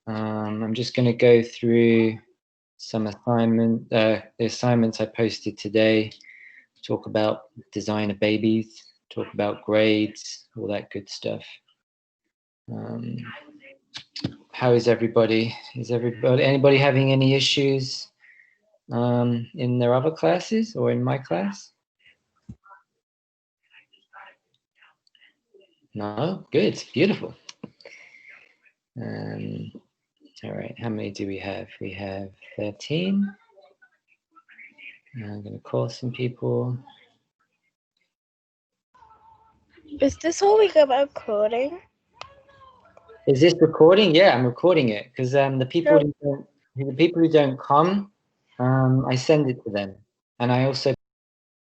I'm just going to go through some the assignments I posted today. Talk about designer babies, talk about grades, all that good stuff. How is everybody? Is anybody having any issues in their other classes or in my class? No? Good, beautiful. All right, how many do we have? We have 13. I'm going to call some people. Is this whole week about coding? Is this recording? Yeah, I'm recording it because the people who don't come, I send it to them, and I also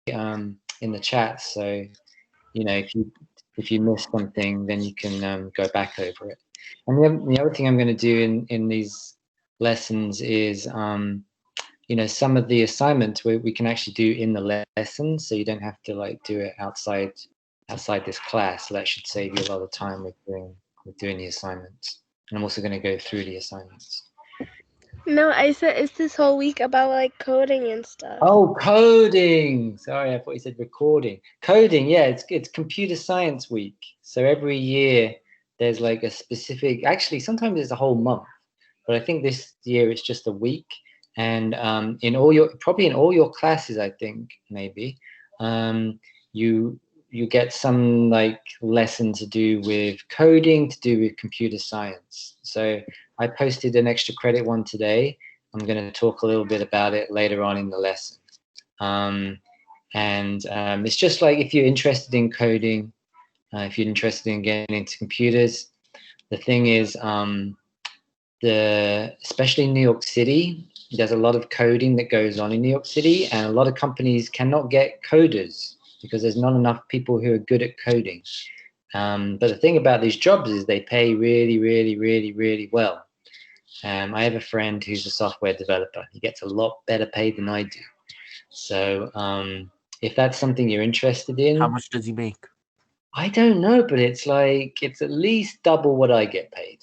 in the chat. So you know, if you miss something, then you can go back over it. And the other thing I'm going to do in these lessons is you know, some of the assignments we can actually do in the lesson, so you don't have to like do it outside this class. So that should save you a lot of time with doing the assignments. And I'm also going to go through the assignments. No, I said, is this whole week about like coding and stuff? Oh, coding. Sorry, I thought you said recording. Coding, yeah, it's computer science week. So every year there's like a specific, actually sometimes it's a whole month, but I think this year it's just a week. And in all your classes, I think maybe you get some like lesson to do with coding, to do with computer science. So I posted an extra credit one today. I'm going to talk a little bit about it later on in the lesson. It's just like if you're interested in coding, if you're interested in getting into computers, the thing is, especially in New York City, there's a lot of coding that goes on in New York City, and a lot of companies cannot get coders because there's not enough people who are good at coding. But the thing about these jobs is they pay really, really, really, really well. I have a friend who's a software developer. He gets a lot better paid than I do. So if that's something you're interested in. How much does he make? I don't know, but it's at least double what I get paid.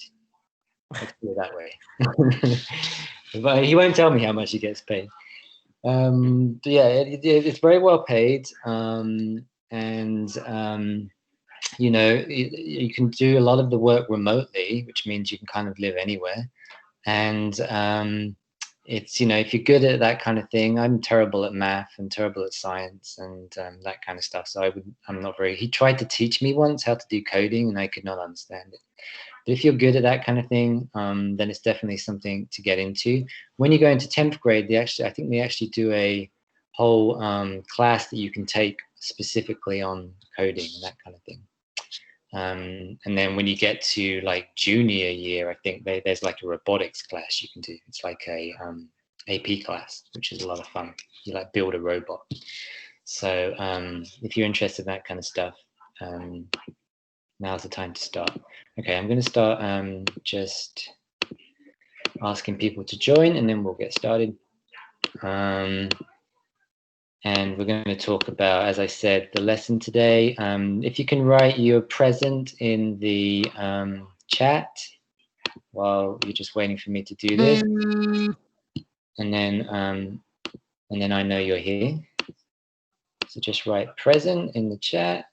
Let's put it that way. But he won't tell me how much he gets paid. But yeah, it's very well paid. You know, you can do a lot of the work remotely, which means you can kind of live anywhere. And it's, you know, if you're good at that kind of thing, I'm terrible at math and terrible at science and that kind of stuff. So I'm not very, he tried to teach me once how to do coding and I could not understand it. But if you're good at that kind of thing, then it's definitely something to get into. When you go into 10th grade, I think they actually do a whole class that you can take specifically on coding and that kind of thing. And then when you get to like junior year, I think there's like a robotics class you can do. It's like a AP class, which is a lot of fun. You like build a robot. So if you're interested in that kind of stuff, now's the time to start. Okay, I'm going to start just asking people to join, and then we'll get started. And we're going to talk about, as I said, the lesson today. If you can write your present in the chat while you're just waiting for me to do this, and then I know you're here. So just write present in the chat.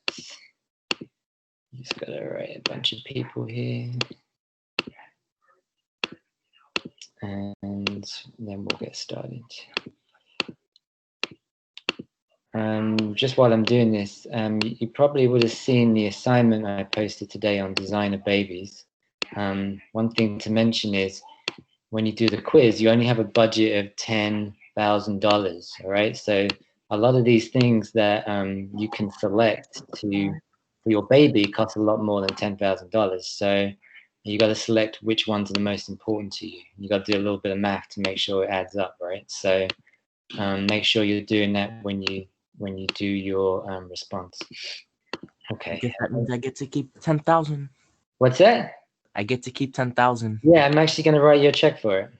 Just got to write a bunch of people here. And then we'll get started. Just while I'm doing this, you probably would have seen the assignment I posted today on designer babies. One thing to mention is when you do the quiz, you only have a budget of $10,000, all right? So a lot of these things that you can select for your baby cost a lot more than $10,000. So you got to select which ones are the most important to you. You got to do a little bit of math to make sure it adds up, right? So make sure you're doing that when you do your response. Okay. I guess that means I get to keep 10,000. What's that? I get to keep 10,000. Yeah, I'm actually going to write you a check for it.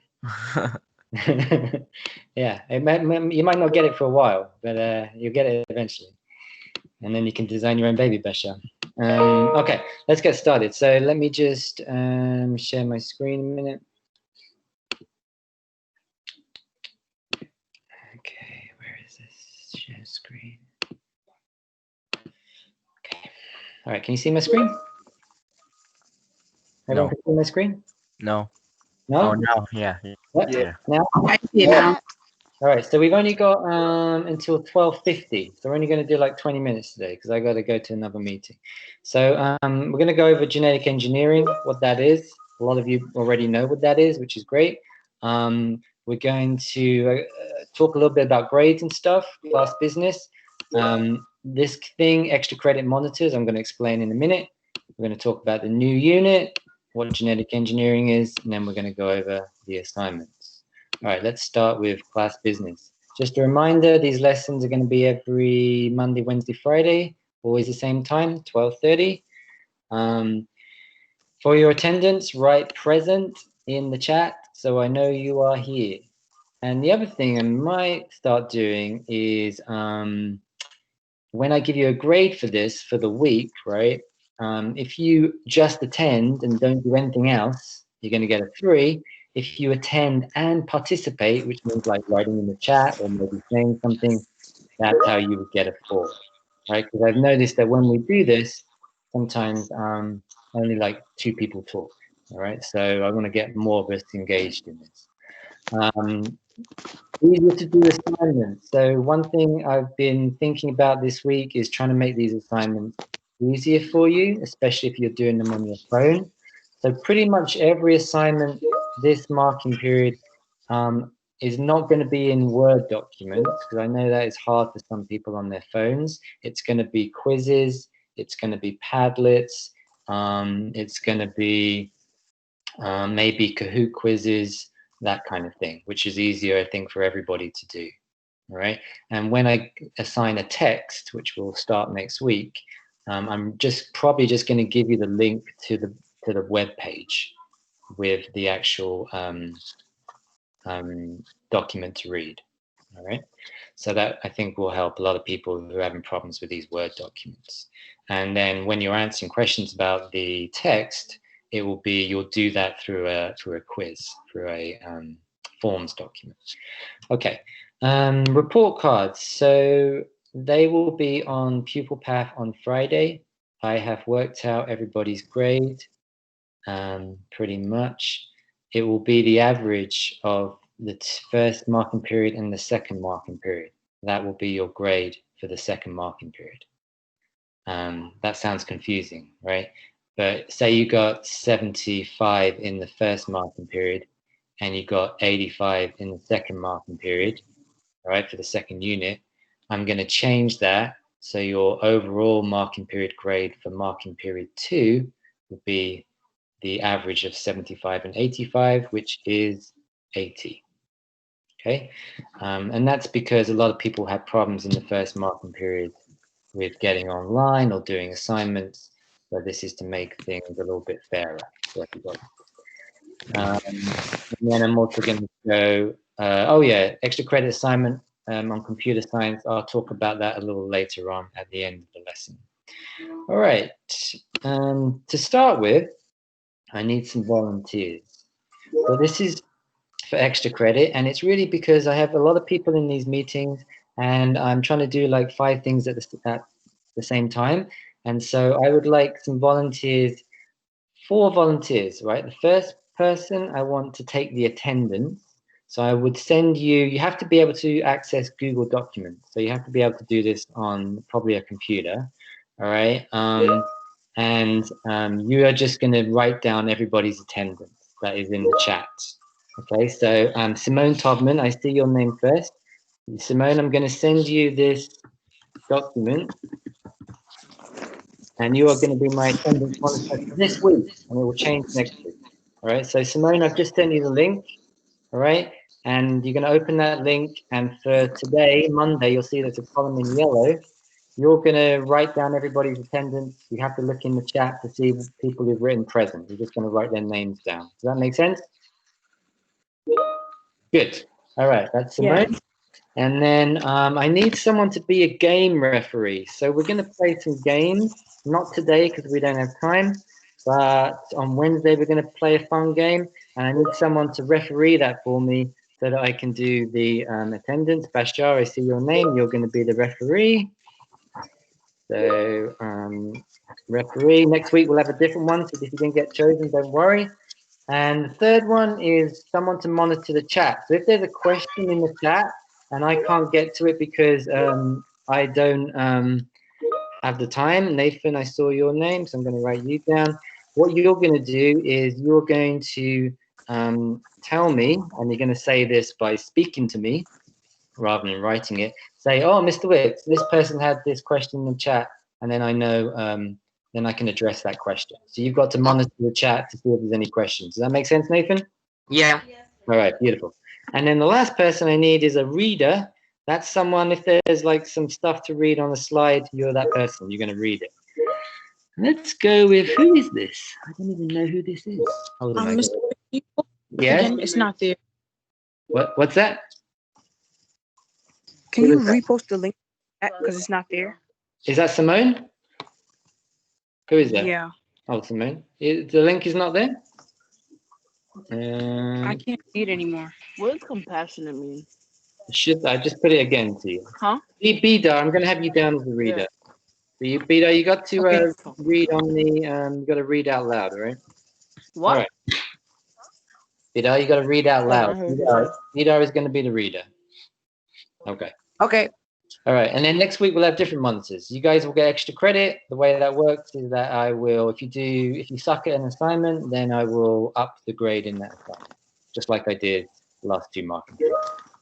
Yeah, you might not get it for a while, but you'll get it eventually. And then you can design your own baby Besha. Okay, let's get started. So let me just share my screen a minute. Share screen. Okay. All right, can you see my screen? Everyone can see my screen? No. No? Oh, now, yeah. What? Yeah. Now? I see it now. All right, so we've only got until 12:50. So we're only going to do like 20 minutes today because I got to go to another meeting. So we're going to go over genetic engineering, what that is. A lot of you already know what that is, which is great. We're going to talk a little bit about grades and stuff, class business. This thing, extra credit monitors, I'm going to explain in a minute. We're going to talk about the new unit, what genetic engineering is, and then we're going to go over the assignments. All right, let's start with class business. Just a reminder, these lessons are going to be every Monday, Wednesday, Friday, always the same time, 12:30. For your attendance, write present in the chat so I know you are here. And the other thing I might start doing is when I give you a grade for this for the week, right? If you just attend and don't do anything else, you're going to get a 3. If you attend and participate, which means like writing in the chat or maybe saying something, that's how you would get a 4, right? Because I've noticed that when we do this, sometimes only like 2 people talk, all right? So I want to get more of us engaged in this. Easier to do assignments. So one thing I've been thinking about this week is trying to make these assignments easier for you, especially if you're doing them on your phone. So pretty much every assignment this marking period is not going to be in Word documents, because I know that is hard for some people on their phones. It's going to be quizzes, it's going to be Padlets, it's going to be maybe Kahoot quizzes, that kind of thing, which is easier, I think, for everybody to do. All right. And when I assign a text, which will start next week, I'm probably just going to give you the link to the web page with the actual document to read. All right. So that I think will help a lot of people who are having problems with these Word documents. And then when you're answering questions about the text, it will be, you'll do that through a quiz, through a forms document. Okay, report cards. So they will be on Pupil Path on Friday. I have worked out everybody's grade, pretty much. It will be the average of the first marking period and the second marking period. That will be your grade for the second marking period. That sounds confusing, right? But say you got 75 in the first marking period and you got 85 in the second marking period, right, for the second unit, I'm going to change that. So your overall marking period grade for marking period 2 would be the average of 75 and 85, which is 80. Okay, and that's because a lot of people had problems in the first marking period with getting online or doing assignments. So this is to make things a little bit fairer for everybody. And then I'm also going to go, oh yeah, extra credit assignment on computer science. I'll talk about that a little later on at the end of the lesson. All right, to start with, I need some volunteers. So this is for extra credit, and it's really because I have a lot of people in these meetings and I'm trying to do like 5 things at the same time. And so I would like some volunteers, 4 volunteers, right? The first person, I want to take the attendance. So I would send you have to be able to access Google Documents. So you have to be able to do this on probably a computer, all right? You are just going to write down everybody's attendance that is in the chat. Okay, so Simone Todman, I see your name first. Simone, I'm going to send you this document, and you are going to be my attendance monitor this week, and it will change next week. All right, so Simone, I've just sent you the link, all right? And you're going to open that link, and for today, Monday, you'll see there's a column in yellow. You're going to write down everybody's attendance. You have to look in the chat to see people who've written present. You're just going to write their names down. Does that make sense? Good. All right, that's Simone. Yeah. And then I need someone to be a game referee. So we're going to play some games, not today because we don't have time, but on Wednesday we're going to play a fun game, and I need someone to referee that for me so that I can do the attendance. Bashar, I see your name. You're going to be the referee. So referee, next week we'll have a different one. So if you didn't get chosen, don't worry. And the third one is someone to monitor the chat. So if there's a question in the chat and I can't get to it because I don't have the time, Nathan, I saw your name, so I'm going to write you down. What you're going to do is you're going to tell me, and you're going to say this by speaking to me rather than writing it. Say, oh, Mr. Wicks, this person had this question in the chat, and then I know, then I can address that question. So you've got to monitor the chat to see if there's any questions. Does that make sense, Nathan? Yeah. All right, beautiful. And then the last person I need is a reader. That's someone, if there's like some stuff to read on a slide, you're that person, you're going to read it. Let's go with, who is this? I don't even know who this is. Hold on. Mr. Yes? Again, it's not there. What's that? Can you repost the link because it's not there? Is that Simone? Who is that? Yeah. Oh, Simone. The link is not there? I can't see it anymore. What does compassionate mean? I just put it again to you? Huh? Bida, I'm going to have you down as a reader. Yeah. So Bida, you got to Okay. read on the, you got to read out loud, all right? What? All right. Bida, you got to read out loud. I heard you. Bida is going to be the reader. Okay. Okay. All right, and then next week we'll have different monitors. You guys will get extra credit. The way that works is that I will, if you suck at an assignment, then I will up the grade in that assignment, just like I did the last 2 marking.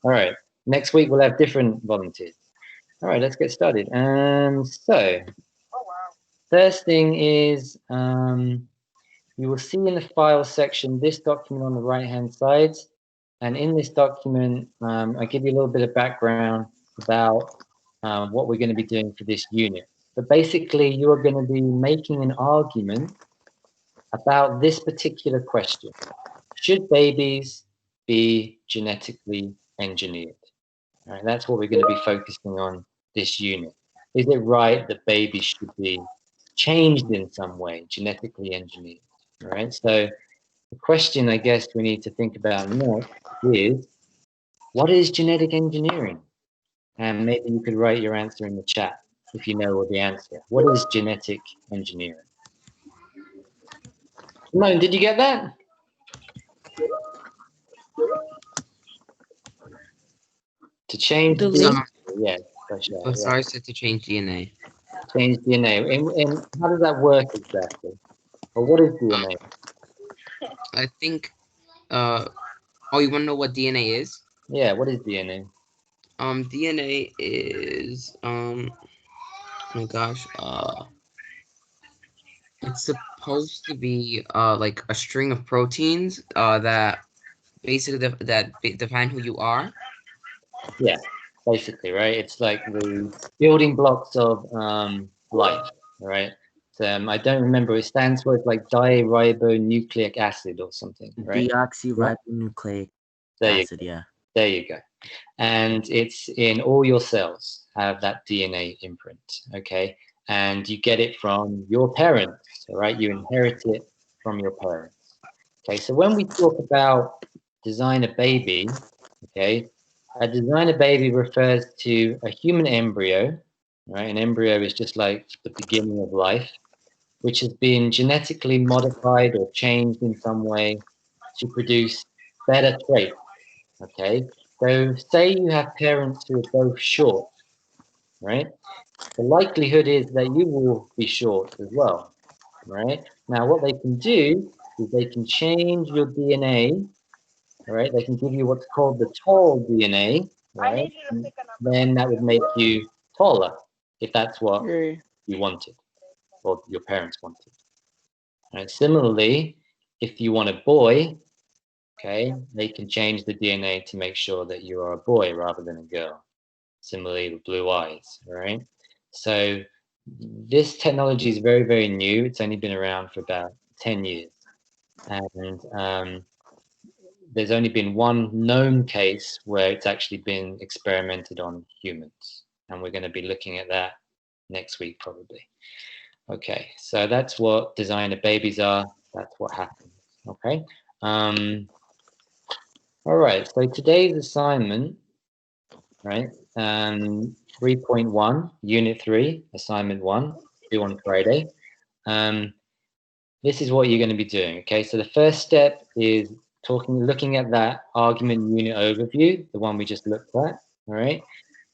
All right, next week we'll have different volunteers. All right, let's get started. So, first thing is, you will see in the file section this document on the right-hand side, and in this document, I give you a little bit of background about what we're going to be doing for this unit. But basically, you are going to be making an argument about this particular question. Should babies be genetically engineered? All right, that's what we're going to be focusing on this unit. Is it right that babies should be changed in some way, genetically engineered? All right, so the question I guess we need to think about next is, what is genetic engineering? And maybe you could write your answer in the chat if you know the answer. What is genetic engineering? Simone, did you get that? To change The DNA? Yes, that's right. Oh, sorry, I said to change DNA. Change DNA. And how does that work exactly? Or what is DNA? I think, oh, you want to know what DNA is? Yeah, what is DNA? DNA is, oh my gosh, it's supposed to be, like a string of proteins, that basically define who you are. Yeah, basically, right? It's like the building blocks of life, right? I don't remember. It stands for, it's like diribonucleic acid or something, right? Deoxyribonucleic acid, yeah. There you go. And it's in all your cells have that DNA imprint, okay? And you get it from your parents, all right? You inherit it from your parents. Okay, so when we talk about design a baby, okay, a design a baby refers to a human embryo, right? An embryo is just like the beginning of life, which has been genetically modified or changed in some way to produce better traits, okay? So say you have parents who are both short, right? The likelihood is that you will be short as well, right? Now what they can do is they can change your DNA, right? They can give you what's called the tall DNA, right? Then that would make you taller, if that's what you wanted, or your parents wanted. Right? Similarly, if you want a boy, okay, they can change the DNA to make sure that you are a boy rather than a girl. Similarly, with blue eyes, right? So this technology is very, very new. It's only been around for about 10 years. And there's only been one known case where it's actually been experimented on humans. And we're going to be looking at that next week, probably. Okay, so that's what designer babies are. That's what happens, okay? All right, so today's assignment, right? 3.1, Unit 3, Assignment 1, due on Friday. This is what you're going to be doing, okay? So the first step is looking at that argument unit overview, the one we just looked at, all right,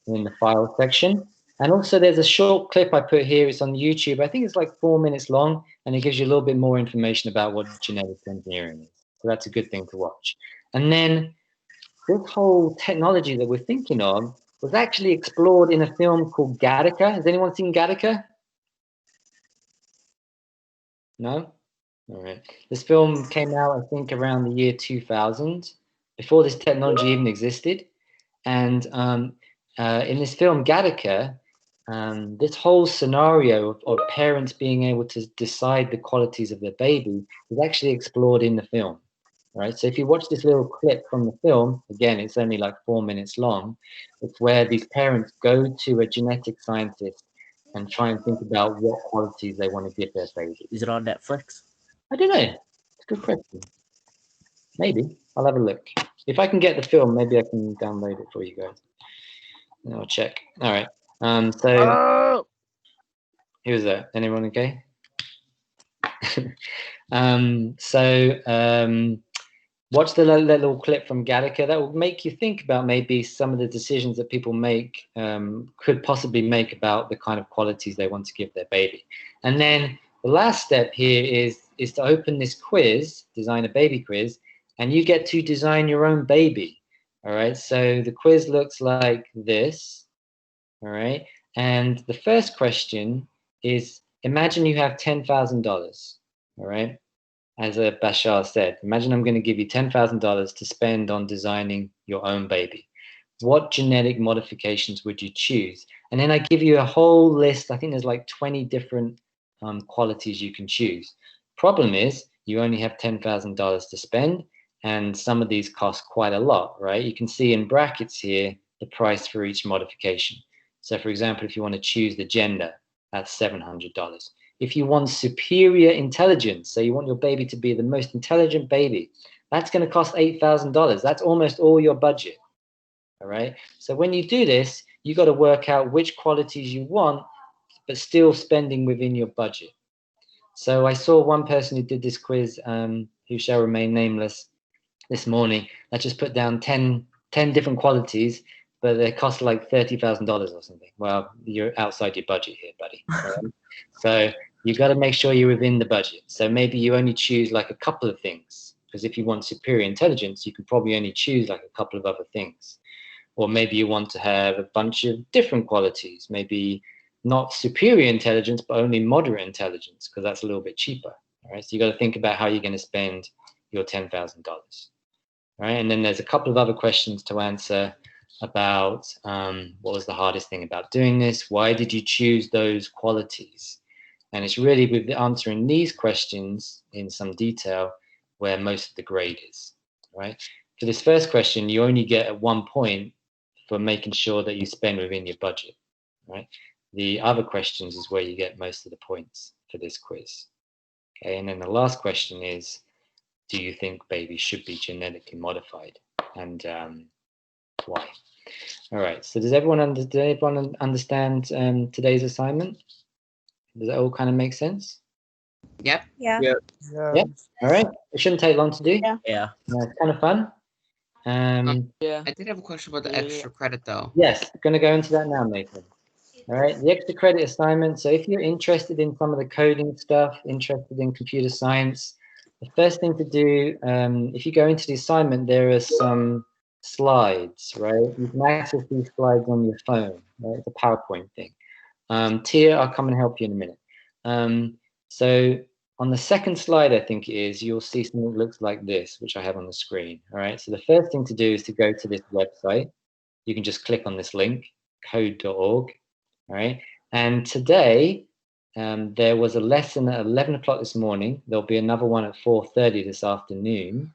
in the file section. And also there's a short clip I put here. It's on YouTube. I think it's like 4 minutes long, and it gives you a little bit more information about what genetics engineering is. So that's a good thing to watch. And then this whole technology that we're thinking of was actually explored in a film called Gattaca. Has anyone seen Gattaca? No? All right. This film came out, I think, around the year 2000, before this technology even existed. And in this film, Gattaca, this whole scenario of parents being able to decide the qualities of their baby is actually explored in the film. Right? So if you watch this little clip from the film, again, it's only like 4 minutes long. It's where these parents go to a genetic scientist and try and think about what qualities they want to give their baby. Is it on Netflix? I don't know. It's a good question. Maybe. I'll have a look. If I can get the film, maybe I can download it for you guys. And I'll check. All right. So who's that? Anyone okay? Watch the little clip from Gattaca. That will make you think about maybe some of the decisions that people make, could possibly make about the kind of qualities they want to give their baby. And then the last step here is to open this quiz, design a baby quiz, and you get to design your own baby. All right, so the quiz looks like this. All right, and the first question is, imagine you have $10,000. All right, as Bashar said, imagine I'm going to give you $10,000 to spend on designing your own baby. What genetic modifications would you choose? And then I give you a whole list. I think there's like 20 different qualities you can choose. Problem is, you only have $10,000 to spend, and some of these cost quite a lot, right? You can see in brackets here the price for each modification. So for example, if you want to choose the gender, that's $700. If you want superior intelligence, so you want your baby to be the most intelligent baby, that's going to cost $8,000. That's almost all your budget. All right. So when you do this, you got to work out which qualities you want, but still spending within your budget. So I saw one person who did this quiz, who shall remain nameless, this morning, that just put down 10 different qualities, but they cost like $30,000 or something. Well, you're outside your budget here, buddy. So you got to make sure you're within the budget. So maybe you only choose like a couple of things, because if you want superior intelligence, you can probably only choose like a couple of other things. Or maybe you want to have a bunch of different qualities, maybe not superior intelligence, but only moderate intelligence, because that's a little bit cheaper. All right, so you got to think about how you're going to spend your $10,000. Right, and then there's a couple of other questions to answer about what was the hardest thing about doing this? Why did you choose those qualities? And it's really with answering these questions in some detail where most of the grade is, right? For this first question, you only get 1 point for making sure that you spend within your budget, right? The other questions is where you get most of the points for this quiz. Okay, and then the last question is, do you think babies should be genetically modified, and why? All right, so does everyone understand today's assignment? Does that all kind of make sense? Yep. Yeah. Yeah. All right, it shouldn't take long to do. Yeah. It's kind of fun. Yeah. I did have a question about the extra credit though. Yes, going to go into that now, Nathan. All right, the extra credit assignment. So if you're interested in some of the coding stuff, interested in computer science, the first thing to do, if you go into the assignment, there are some slides, right? You can access these slides on your phone, right? It's a PowerPoint thing. Tia, I'll come and help you in a minute. So on the second slide, I think it is, you'll see something that looks like this, which I have on the screen, all right? So the first thing to do is to go to this website. You can just click on this link, code.org, all right? And today, there was a lesson at 11 o'clock this morning. There'll be another one at 4:30 this afternoon,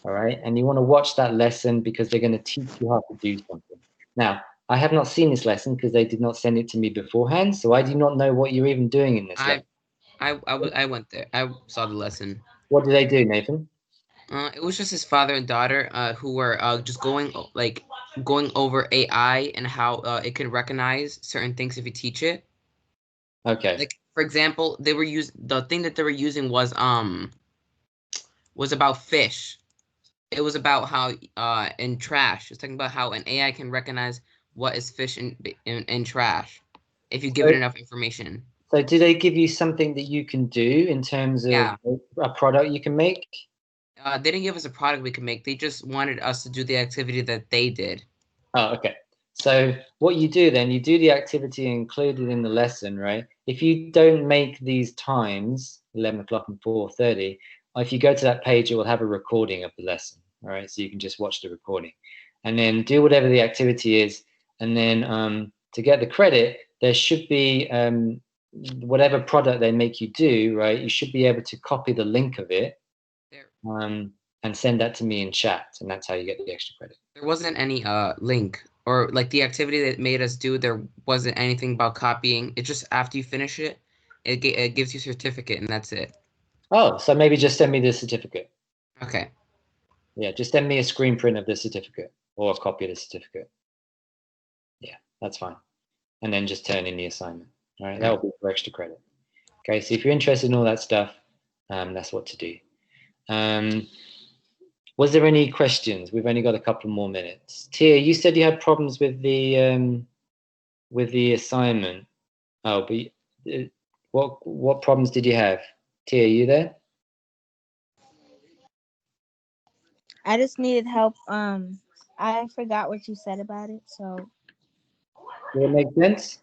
all right? And you want to watch that lesson because they're going to teach you how to do something. Now, I have not seen this lesson because they did not send it to me beforehand, so I do not know what you're even doing in this lesson. I went there. I saw the lesson. What do they do, Nathan? It was just his father and daughter who were just going over AI and how it could recognize certain things if you teach it. Okay. Like, for example, the thing that they were using was about fish. It was about how in trash. It's talking about how an AI can recognize what is fish in trash if you give it enough information. So do they give you something that you can do in terms of a product you can make? They didn't give us a product we could make. They just wanted us to do the activity that they did. Oh, okay. So what you do then, you do the activity included in the lesson, right? If you don't make these times, 11 o'clock and 4:30, if you go to that page, it will have a recording of the lesson, all right? So you can just watch the recording and then do whatever the activity is. And then to get the credit, there should be whatever product they make you do, right? You should be able to copy the link of it and send that to me in chat, and that's how you get the extra credit. There wasn't any link or like the activity that made us do. There wasn't anything about copying. It just after you finish it, it gives you a certificate, and that's it. Oh, so maybe just send me the certificate. Okay. Yeah, just send me a screen print of the certificate or a copy of the certificate. Yeah, that's fine. And then just turn in the assignment. All right, that will be for extra credit. Okay, so if you're interested in all that stuff, that's what to do. Was there any questions? We've only got a couple more minutes. Tia, you said you had problems with the assignment. Oh, but what problems did you have? Tia, you there? I just needed help. I forgot what you said about it, so. Did it make sense?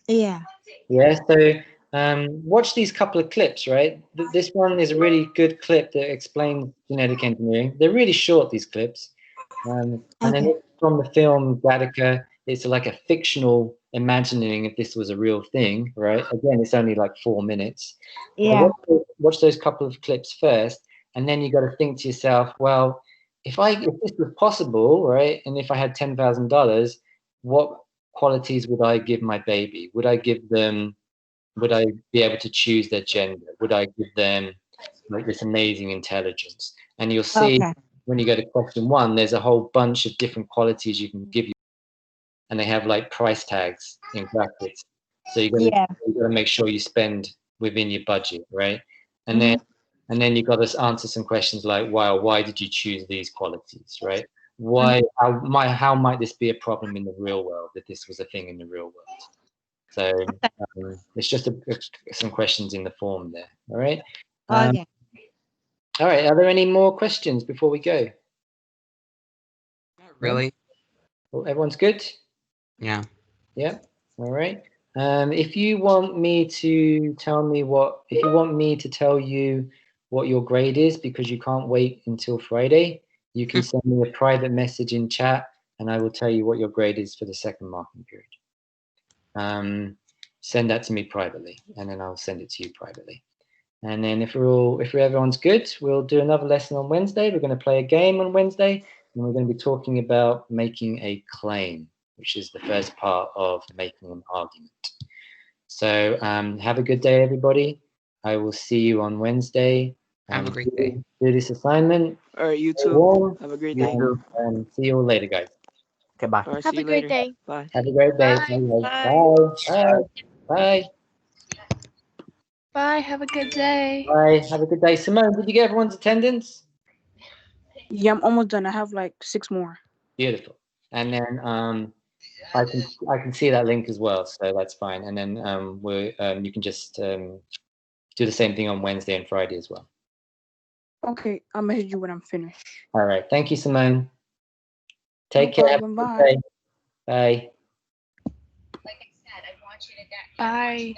Yeah. Yeah, so watch these couple of clips, right? This one is a really good clip that explains genetic engineering. They're really short, these clips. And then from the film Gattaca, it's like a fictional imagining if this was a real thing, right? Again, it's only like 4 minutes. Yeah. Watch those couple of clips first, and then you got to think to yourself, well, if this was possible, right, and if I had $10,000, what qualities would I give my baby? Would I be able to choose their gender? Would I give them like this amazing intelligence? And you'll see when you go to question 1, there's a whole bunch of different qualities you can give you, and they have like price tags in brackets. So you got to make sure you spend within your budget, right? And then you've got to answer some questions like, why did you choose these qualities, right? How might this be a problem in the real world if this was a thing in the real world? So it's just some questions in the form there. All right. All right. Are there any more questions before we go? Not really. Well, everyone's good? Yeah. Yeah. All right. If you want me to tell you what your grade is because you can't wait until Friday, you can send me a private message in chat and I will tell you what your grade is for the second marking period. Send that to me privately and then I'll send it to you privately. And then if everyone's good, we'll do another lesson on Wednesday. We're going to play a game on Wednesday and we're going to be talking about making a claim, which is the first part of making an argument. So have a good day, everybody. I will see you on Wednesday. Have a great day. Do this assignment. All right, you too. Have a great day. See you all later, guys. Okay, bye. All right, Have see a you great later. day. Bye. Have a great day. Bye. Bye. Bye. Have a good day. Bye. Have a good day. Simone, did you get everyone's attendance? Yeah, I'm almost done. I have like 6 more. Beautiful. And then I can see that link as well, so that's fine. And then you can just do the same thing on Wednesday and Friday as well. Okay, I'll message you when I'm finished. All right. Thank you, Simone. Take care. Problem, bye. Bye. Bye.